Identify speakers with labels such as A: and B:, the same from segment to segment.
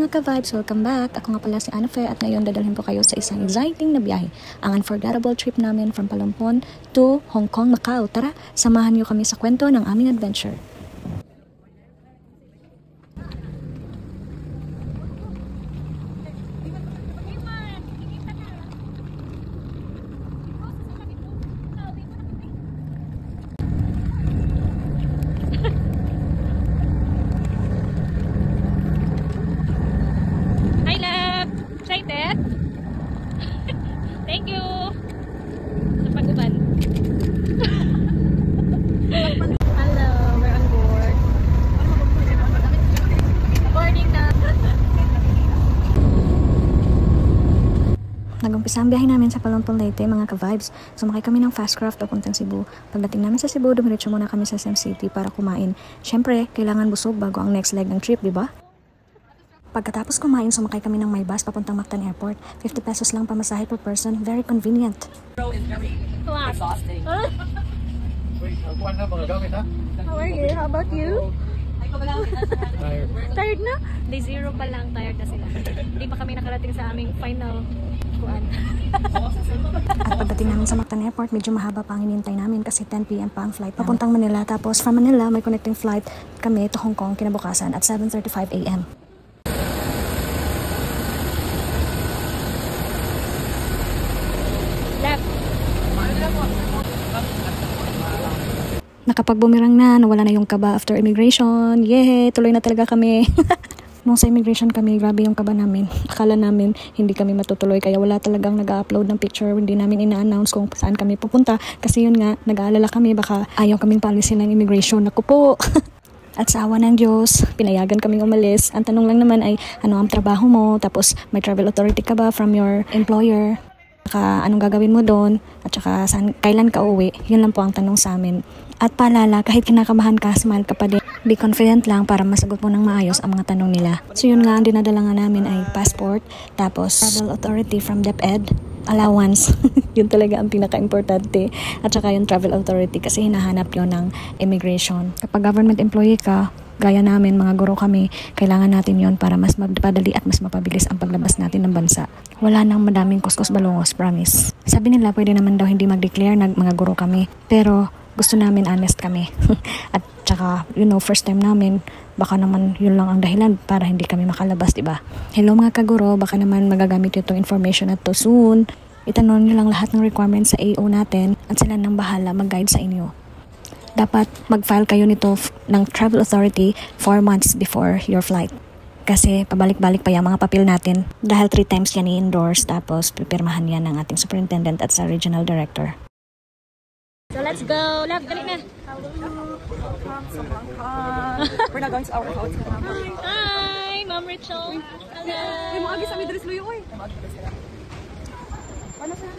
A: mga ka-vibes, welcome back. Ako nga pala si Ana Fe at ngayon dadalhin po kayo sa isang exciting na biyahe. Ang unforgettable trip namin from Palampon to Hong Kong, Macau. Tara, samahan niyo kami sa kwento ng aming adventure.
B: Thank you sa pag-uban. Hello, we're on board. Boarding na.
A: Nag-umpisa ang biyahe namin sa Palampon, Leyte, mga ka-vibes. Sumakay kami ng fast craft papuntang Cebu. Pagdating namin sa Cebu, dumiretso muna kami sa SM City para kumain. Syempre, kailangan busog bago ang next leg ng trip, di ba? Pagkatapos kumain, sumakay kami ng my bus papuntang Mactan Airport. 50 pesos lang pamasahe per person. Very convenient.
B: Wow.
C: Exhausting.
B: How are you? How about you? Tired na? Day 0 pa lang, tired na sila. Hindi pa kami nakarating sa aming final kuan.
A: At pagdating namin sa Mactan Airport, medyo mahaba pa ang hinihintay namin kasi 10 PM pa ang flight papuntang Manila. Tapos from Manila, may connecting flight kami to Hong Kong kinabukasan at 7:35 AM. Nakapag-bumirang na, nawala na yung kaba after immigration. Yay! Tuloy na talaga kami. Nung sa immigration kami, grabe yung kaba namin. Akala namin hindi kami matutuloy kaya wala talagang nag-upload ng picture. Hindi namin ina-announce kung saan kami pupunta. Kasi yun nga, nag-aalala kami baka ayaw kaming paalisin ng immigration. Naku po! At sa awa ng Diyos, pinayagan kaming umalis. Ang tanong lang naman ay, ano ang trabaho mo? Tapos, may travel authority ka ba from your employer? Saka, anong gagawin mo doon? At saka, kailan ka uwi? Yun lang po ang tanong sa amin. At paalala, kahit kinakabahan ka, smile ka pa din. Be confident lang para masagot mo ng maayos ang mga tanong nila. So yun nga, ang dinadala nga namin ay passport, tapos travel authority from DepEd, allowance. Yun talaga ang pinaka-importante. At saka yung travel authority kasi hinahanap yun ng immigration. Kapag government employee ka, gaya namin, mga guro kami, kailangan natin yon para mas mapadali at mas mapabilis ang paglabas natin ng bansa. Wala nang madaming kuskus balungos, promise. Sabi nila, pwede naman daw hindi mag-declare na mga guro kami. Pero gusto namin honest kami. At saka, first time namin, baka naman yun lang ang dahilan para hindi kami makalabas, diba? Hello mga kaguro, baka naman magagamit itong information na to soon. Itanong nyo lang lahat ng requirements sa AO natin at sila nang bahala mag-guide sa inyo. Dapat mag-file kayo nito ng Travel Authority 4 months before your flight. Kasi pabalik-balik pa yung mga papel natin. Dahil 3 times yan i-endorse, tapos pipirmahan yan ng ating superintendent at sa regional director.
B: So let's go. Love, dali na.
C: We're not going to our hotel.
B: Hi, Ma'am Rachel. Hello.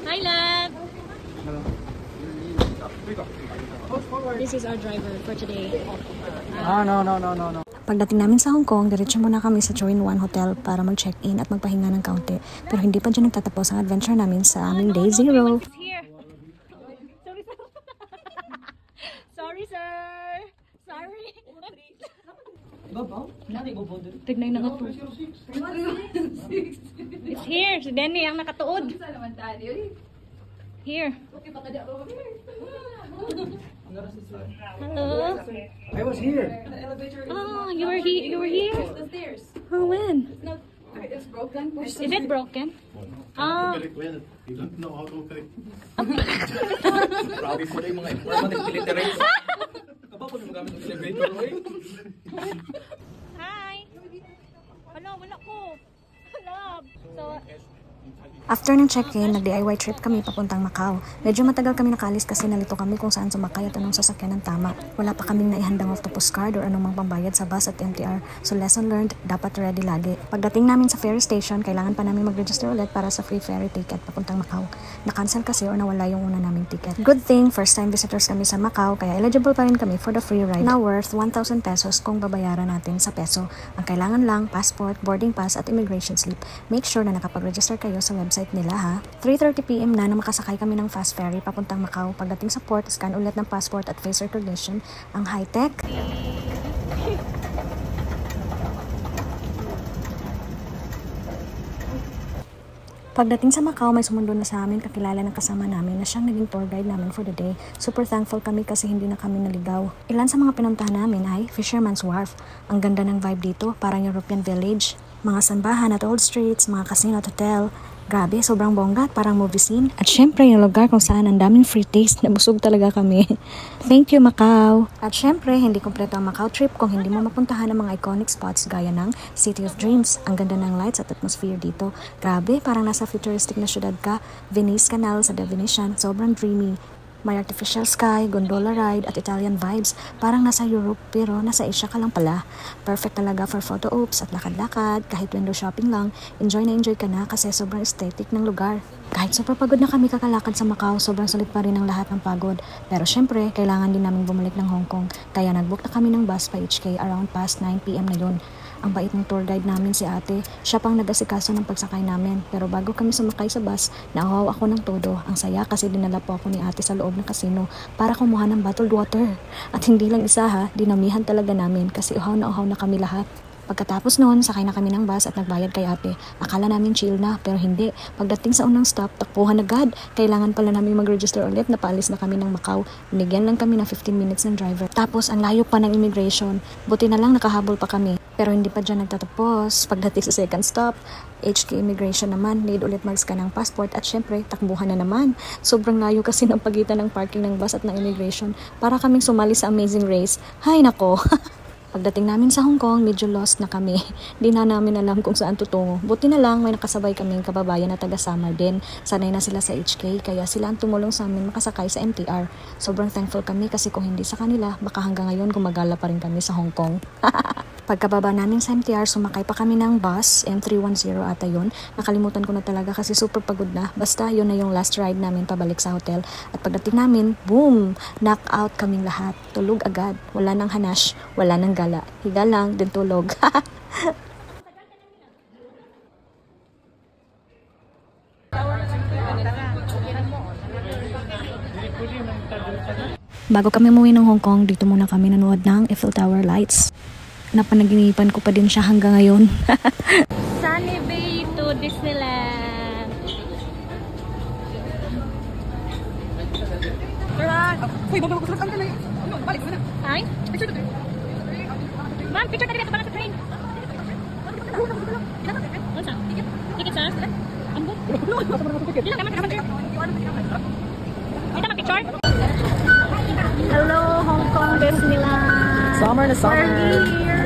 B: Hi, love. This is our driver for today.
C: No.
A: Pagdating namin sa Hong Kong, diretso muna kami sa Choin One Hotel para mag-check-in at magpahinga ng kaunti. Pero hindi pa dyan nagtatapos ang adventure namin sa aming Day 0.
B: Sorry, sir. Sorry.
A: Tignay na nga to.
B: It's here. Si Denny ang nakatuod. Here. Hello.
C: I was here.
B: Oh, you were here. You were here. Oh, when?
C: It's broken.
B: Is it broken? Ah.
D: You don't know how to operate. Grabe po na yung mga informative illiterates. Kaba po yung magamit ng elevator, oy.
B: Hi. Wala ko. Love. So,
A: After ng check-in, nag-DIY trip kami papuntang Macau. Medyo matagal kami nakalis kasi nalito kami kung saan sumakay at anong sasakyan ng tama. Wala pa kaming naihandang octopus card or anumang pambayad sa bus at MTR. So lesson learned, dapat ready lagi. Pagdating namin sa ferry station, kailangan pa namin mag-register ulit para sa free ferry ticket papuntang Macau. Na-cancel kasi or nawala yung una naming ticket. Good thing, first time visitors kami sa Macau, kaya eligible pa rin kami for the free ride na worth 1,000 pesos kung babayaran natin sa peso. Ang kailangan lang, passport, boarding pass at immigration slip. Make sure na nakapag-register kayo sa website nila ha. 3:30 PM na makasakay kami ng fast ferry papuntang Macau. Pagdating sa port, scan ulit ng passport at face recognition. Ang high-tech. Pagdating sa Macau, may sumundo na sa amin kakilala ng kasama namin na siyang naging tour guide namin for the day. Super thankful kami kasi hindi na kami naligaw. Ilan sa mga pinuntahan namin ay Fisherman's Wharf. Ang ganda ng vibe dito, parang European village. Mga sambahan at old streets, mga casino at hotel. Grabe, sobrang bongga at parang movie scene. At syempre, yung lugar kung saan ang daming free taste, nabusog talaga kami. Thank you, Macau! At syempre, hindi kompleto ang Macau trip kung hindi mo mapuntahan ang mga iconic spots gaya ng City of Dreams. Ang ganda ng lights at atmosphere dito. Grabe, parang nasa futuristic na syudad ka. Venice Canal sa Venetian, sobrang dreamy. May artificial sky, gondola ride at Italian vibes. Parang nasa Europe pero nasa Asia ka lang pala. Perfect talaga for photo ops at lakad-lakad. Kahit window shopping lang, enjoy na enjoy ka na kasi sobrang aesthetic ng lugar. Kahit super pagod na kami kakalakad sa Macau, sobrang sulit pa rin ang lahat ng pagod. Pero syempre, kailangan din namin bumalik ng Hong Kong. Kaya nagbook na kami ng bus pa HK around past 9 PM na yun. Ang bait ng tour guide namin si ate, siya pang nag-asikaso ng pagsakay namin. Pero bago kami sumakay sa bus, nauhaw ako ng todo. Ang saya kasi dinala po ako ni ate sa loob ng casino para kumuha ng bottled water. At hindi lang isa ha, dinamihan talaga namin kasi uhaw na kami lahat. Pagkatapos noon, sakay na kami ng bus at nagbayad kay ate. Akala namin chill na, pero hindi. Pagdating sa unang stop, takbuhan agad. Kailangan pala namin mag-register ulit na paalis na kami ng Macau. Binigyan lang kami ng 15 minutes ng driver. Tapos, ang layo pa ng immigration. Buti na lang nakahabol pa kami. Pero hindi pa dyan nagtatapos. Pagdating sa second stop, HK Immigration naman, need ulit mag-scan ng passport at syempre, takbuhan na naman. Sobrang layo kasi ng pagitan ng parking ng bus at ng immigration. Para kaming sumali sa Amazing Race. Hay nako! Pagdating namin sa Hong Kong, medyo lost na kami. Di na namin alam kung saan tutungo. Buti na lang may nakasabay kaming kababayan na taga-Samar din. Sanay na sila sa HK, kaya sila ang tumulong sa amin makasakay sa MTR. Sobrang thankful kami kasi kung hindi sa kanila, baka hanggang ngayon gumagala pa rin kami sa Hong Kong. Pagkababa namin sa MTR, sumakay pa kami ng bus, M310 ata yun. Nakalimutan ko na talaga kasi super pagod na. Basta yun na yung last ride namin pabalik sa hotel. At pagdating namin, boom! Knock out kaming lahat. Tulog agad. Wala nang hanash, wala nang gala. Higa lang, din tulog. Bago kami umuwi ng Hong Kong, dito muna kami nanood ng Eiffel Tower lights. Napanaginipan ko pa din siya hanggang ngayon.
B: Sunny Bay to Disneyland.
C: Uy, bago ko saan ka na eh. Balik mo na.
B: Ay?
C: Picture to
B: Ma'am, picture tayo dito ba sa train? Ano sa? Ticket sa? Ambot? Ilang naman ka picture? Ito mag picture? Hello, Hong Kong Disneyland.
C: Summer na summer.
B: We're here.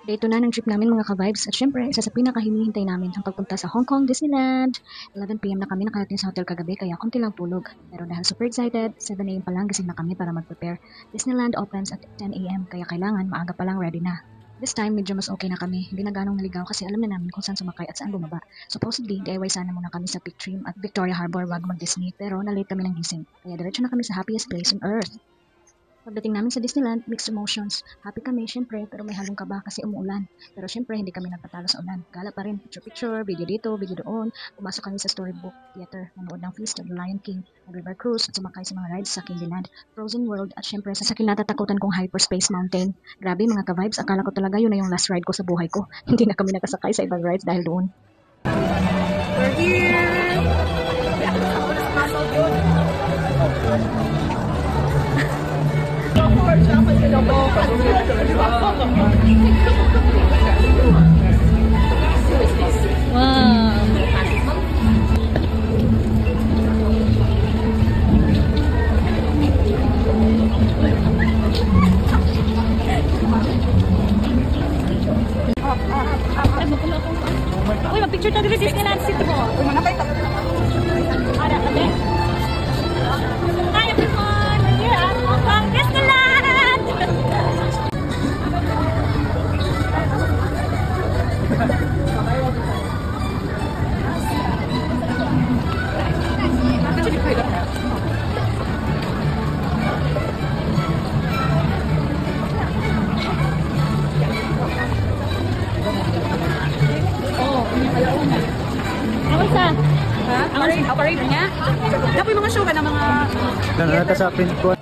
A: Day 2 na ng trip namin mga ka-vibes. At syempre, isa sa pinakahinihintay namin ang pagpunta sa Hong Kong Disneyland. 11 PM na kami nakarating sa hotel kagabi kaya konti lang tulog. Pero dahil super excited, 7 AM pa lang gising na kami para mag-prepare. Disneyland opens at 10 AM kaya kailangan maaga pa lang ready na. This time, medyo mas okay na kami. Hindi na ganong naligaw kasi alam na namin kung saan sumakay at saan bumaba. Supposedly, DIY sana muna kami sa Pick Trim at Victoria Harbour bago mag-Disney pero na-late kami ng gising. Kaya diretso na kami sa happiest place on earth. Pagdating namin sa Disneyland, mixed emotions. Happy kami, syempre, pero may halong kaba kasi umuulan. Pero syempre, hindi kami nagpatalo sa ulan. Gala pa rin, picture-picture, video dito, video doon. Pumasok kami sa Storybook Theater, nanood ng Feast of the Lion King, nag-river cruise, at sumakay sa mga rides sa Candyland, Frozen World, at syempre, sa kinatatakutan kong Hyperspace Mountain. Grabe mga ka-vibes, akala ko talaga yun na yung last ride ko sa buhay ko. Hindi na kami nakasakay sa ibang rides dahil doon.
C: We're here!
B: Uy, mag-picture tayo sa Disneyland City mo.
C: Uy, manapay ka.
B: Ada, ate. Hi everyone! We're here at Hong Kong Disneyland!
C: Operate niya? Dapat yung mga show ka na mga...
D: Nanata sa print ko.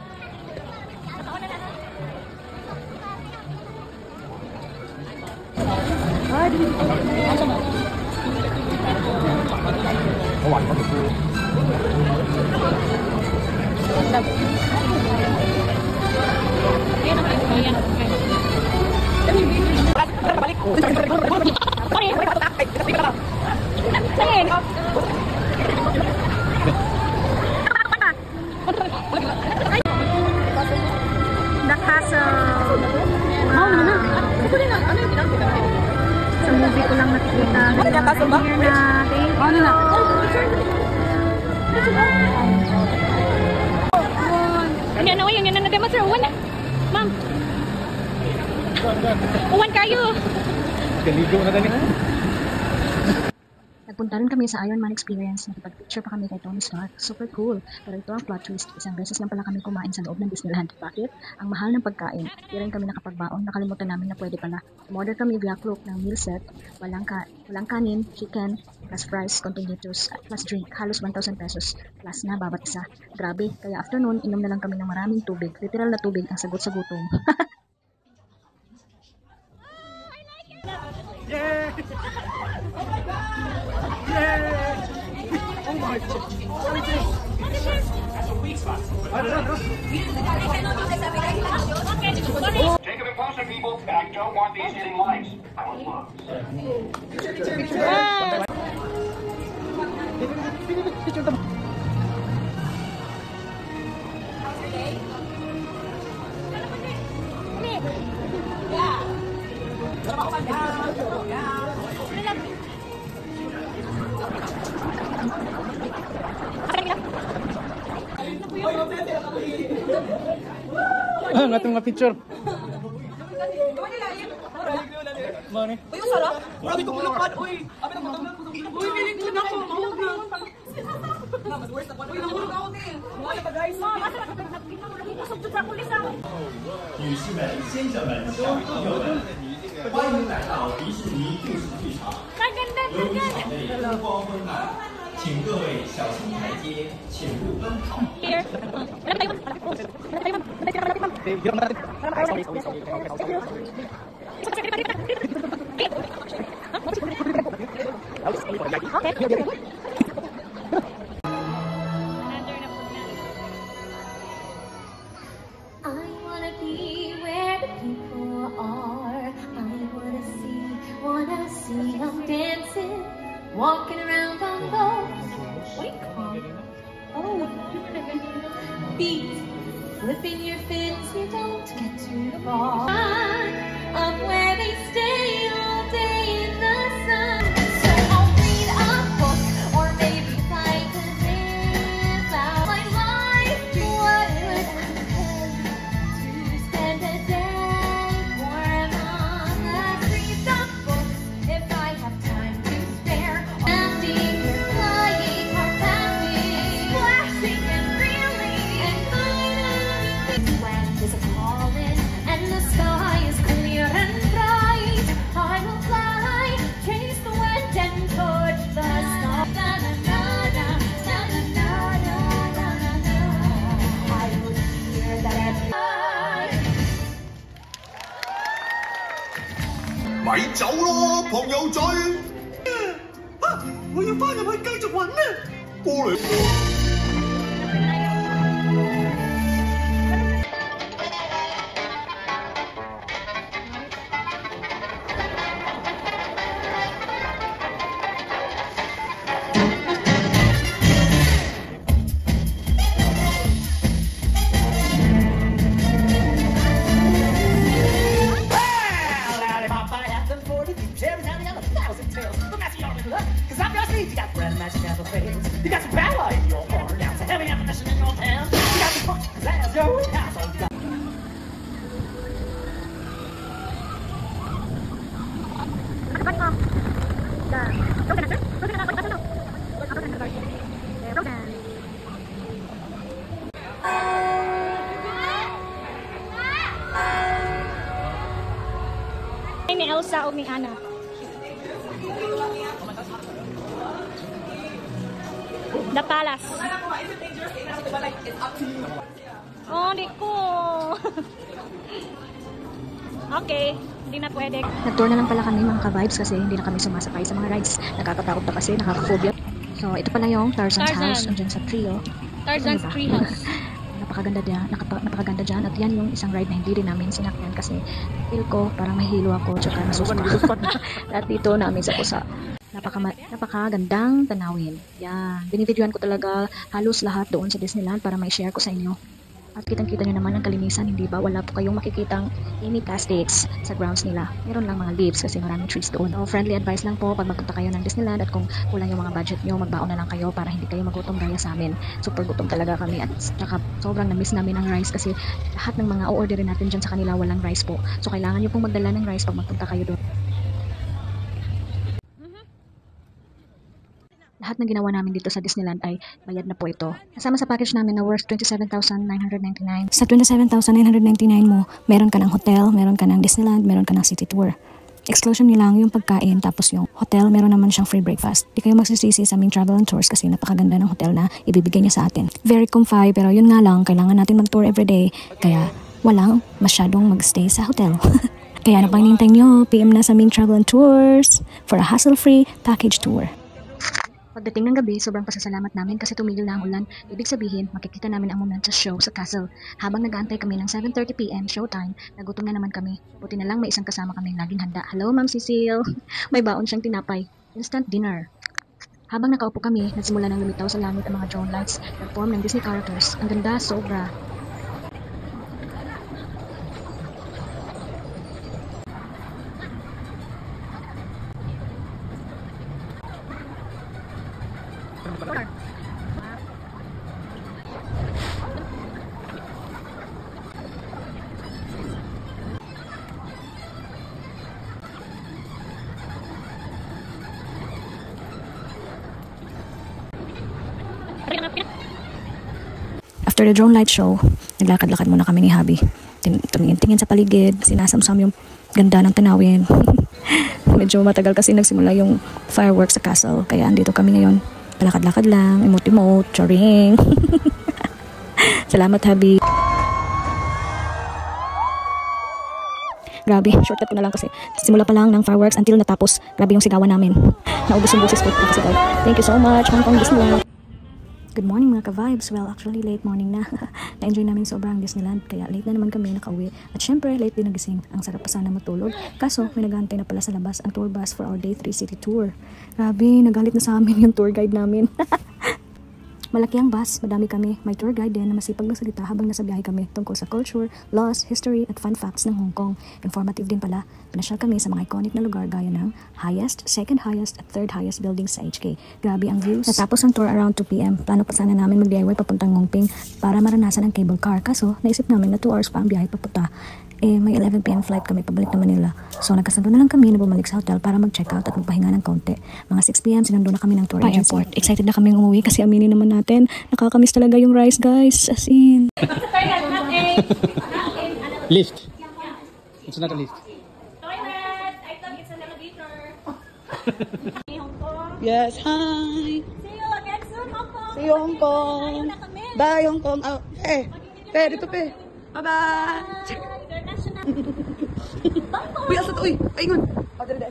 B: The Castle. Sa movie ko lang nakikita. Here natin.
C: Ano na?
B: Yan na, yan na demo sir. Uwan na. Ma'am. Uwan kayo.
D: Galigo na dali.
A: Nagpunta rin kami sa Iron Man Experience. Nakipag-picture pa kami kay Tony Stark. Super cool. Pero ito ang plot twist. Isang beses lang pala kami kumain sa loob ng Disneyland. Bakit? Ang mahal ng pagkain. Di rin kami nakapagbaon. Nakalimutan namin na pwede pala. Umorder kami via Klook ng meal set. Walang kanin, chicken, plus fries, continuous, plus drink. Halos 1,000 pesos. Plus na bawat isa. Grabe. Kaya after noon, inom na lang kami ng maraming tubig. Literal na tubig ang sagot sa gutom.
E: Jacob Imposter people, I don't want these hitting likes. I want love.
D: Ah, nga itong mga picture. Mani.
C: Uy, ang sarap. Grabe kong ulupad. Uy, abi na matanggal. Uy, piling ko na ako. Mahulog na. Mas worse na pa. Uy, nahulog ako din. Wala pa guys.
F: 女士们、先生们、小朋友们，欢迎来到迪士尼故事剧场。由于场内灯光昏暗，请各位小心台阶，请勿奔跑。
G: I wanna be where the people are. I wanna see them dancing, walking around on those. What do you call it? Oh, beat, flipping your fins. You don't get too far of where they stay all day in the sun. So I'll read a book or maybe like a live out my life. What would happen to spend a day warm on the streets of books if I have time to spare? Landing or flying or passing, flashing and reeling, and finally when there's a calling and the sky is clear and bright, I will fly, chase the wind and touch the sky. Na, na, na, na, na, na, na, na, na, na. I will hear that every
H: 咪走咯，朋友仔！我要翻入去繼續揾啊！過嚟。
B: Ni Elsa o ni Anna. The Palace. Oh, di ko. Okay. Hindi na pwede.
A: Nag-tour na lang pala kami mga ka-vibes kasi hindi na kami sumasakay sa mga rides. Nakakatakot na kasi, nakaka-phobia. So, ito pala yung Tarzan's house. Andyan sa Trio.
B: Tarzan's Treehouse.
A: Napakaganda dyan. At yan yung isang ride na hindi rin namin sinakyan kasi feel ko parang mahihilo ako tsaka nasusuka. At dito namin sa pusa. Napakagandang tanawin. Yan. Binibidyoan ko talaga halos lahat doon sa Disneyland para may share ko sa inyo. At kitang-kita nyo naman ang kalinisan, hindi ba? Wala po kayong makikitang any plastics sa grounds nila. Meron lang mga leaves kasi maraming trees doon. So, friendly advice lang po pag magpunta kayo ng Disneyland at kung kulang yung mga budget nyo, magbaon na lang kayo para hindi kayo magutom gaya sa amin. Super gutom talaga kami at saka sobrang na-miss namin ang rice kasi lahat ng mga o-orderin natin dyan sa kanila walang rice po. So, kailangan nyo pong magdala ng rice pag magpunta kayo doon. Lahat ng ginawa namin dito sa Disneyland ay bayad na po ito. Kasama sa package namin na worth 27,999. Sa 27,999 mo, meron ka ng hotel, meron ka ng Disneyland, meron ka ng city tour. Exclusion nyo lang yung pagkain tapos yung hotel, meron naman siyang free breakfast. Di kayo magsisisi sa Ming Travel and Tours kasi napakaganda ng hotel na ibibigay niya sa atin. Very comfy pero yun nga lang, kailangan natin mag-tour everyday kaya walang masyadong magstay sa hotel. Kaya ano pang hinihintay nyo, PM na sa Ming Travel and Tours for a hassle-free package tour. Pagdating ng gabi, sobrang pasasalamat namin kasi tumigil na ang ulan. Ibig sabihin, makikita namin ang Momentus Show sa castle. Habang nag-aantay kami ng 7:30 PM showtime, nagutom na naman kami. Buti na lang may isang kasama kaming laging handa. Hello, Ma'am Cecile! May baon siyang tinapay. Instant dinner. Habang nakaupo kami, nagsimula ng lumitaw sa langit ang mga drone lights na form ng Disney characters. Ang ganda, sobra. After the drone light show, naglakad-lakad muna kami ni Habi. Tumingin-tingin sa paligid, sinasamsam yung ganda ng tanawin. Medyo matagal kasi nagsimula yung fireworks sa castle, kaya andito kami ngayon. Palakad-lakad lang, emote-emote, choring. Salamat, Habi. Grabe, shortcut ko na lang kasi simula pa lang ng fireworks until natapos. Grabe yung sigawan namin. Naubos yung boses ko kasi daw. Thank you so much, Hong Kong Disneyland. Good morning mga ka-vibes. Well, actually late morning na. Na-enjoy namin sobrang Disneyland kaya late na naman kami nakauwi. At syempre late din nagising. Ang sarap pa sana matulog. Kaso may naghahantay na pala sa labas ang tour bus for our day 3 city tour. Grabe, nagalit na sa amin yung tour guide namin. Malaki ang bus, madami kami. May tour guide din na masipag magsalita habang nasa biyahe kami tungkol sa culture, laws, history at fun facts ng Hong Kong. Informative din pala. Pinasyal kami sa mga iconic na lugar gaya ng highest, second highest at third highest buildings sa HK. Grabe ang views. Natapos ang tour around 2 PM. Plano pa sana namin mag-DIY papuntang Ngongping para maranasan ang cable car. Kaso naisip namin na 2 hours pa ang biyahe papunta. May 11 PM flight kami pabalik na Manila. So nagkasundo na lang kami na bumalik sa hotel para mag-check out at magpahinga ng konti. Mga 6 PM sinundo na kami ng tour agency. Airport. Excited na kami umuwi kasi aminin naman natin. Nakakamiss talaga yung rice, guys. As in.
D: Lift. It's not a lift.
B: Toilet! I thought it's an elevator.
C: Yes, hi!
B: See you again soon, Hong Kong!
C: See you, Hong Kong! Bye, Hong Kong! Oh, dito pe! Bye-bye!
B: International!
C: Uy, asat! Uy! Ayun! Oh, dali.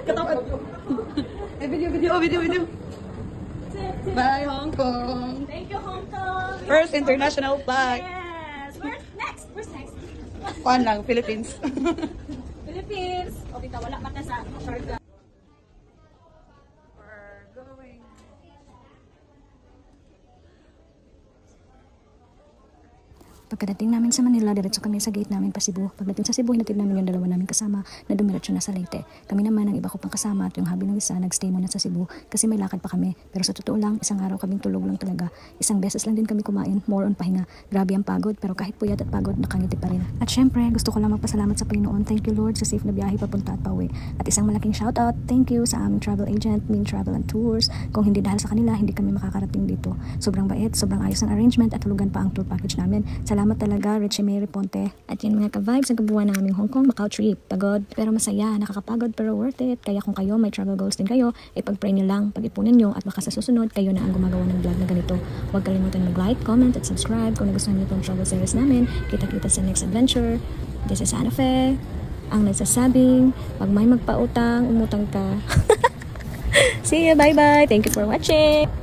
C: Katawan! Video! Bye, Hong Kong!
B: Thank you, Hong Kong!
C: First international flight!
B: Yes! Where's next?
C: Kuan lang, Philippines.
B: Philippines! O, bita, wala mata sa...
A: Pagkadating namin sa Manila, diretso kami sa gate namin pa Cebu. Pagdating sa Cebu, hinatid namin yung dalawa namin kasama na dumiretso na sa Leyte. Kami naman, ang iba ko pang kasama at yung habi ng isa, nagstay muna sa Cebu kasi may lakad pa kami. Pero sa totoo lang, isang araw kaming tulog lang talaga. Isang beses lang din kami kumain, more on pahinga. Grabe ang pagod, pero kahit puyat at pagod, nakangiti pa rin. At syempre, gusto ko lang magpasalamat sa Panginoon. Thank you Lord sa safe na biyahe papunta at pauwi. At isang malaking shoutout, thank you sa aming travel agent, Ming Travel and Tours. Kung hindi dahil sa kanila, hindi kami makakarating dito. Sobrang bait, sobrang ayos ang arrangement at hulugan pa ang tour package namin. Salamat Salamat talaga, Richie Mary Ponte. At yun mga ka-vibes, nagkabuhan na aming Hong Kong Macau trip. Pagod, pero masaya, nakakapagod pero worth it. Kaya kung kayo may travel goals din kayo, ipag-pray nyo lang, pag-ipunan nyo, at baka sa susunod, kayo na ang gumagawa ng vlog na ganito. Huwag kalimutan mag-like, comment, at subscribe kung nagustuhan nyo itong travel series namin. Kita-kita sa next adventure. This is Ana Fe, ang nagsasabing, pag may magpautang, umutang ka. See you, bye-bye. Thank you for watching.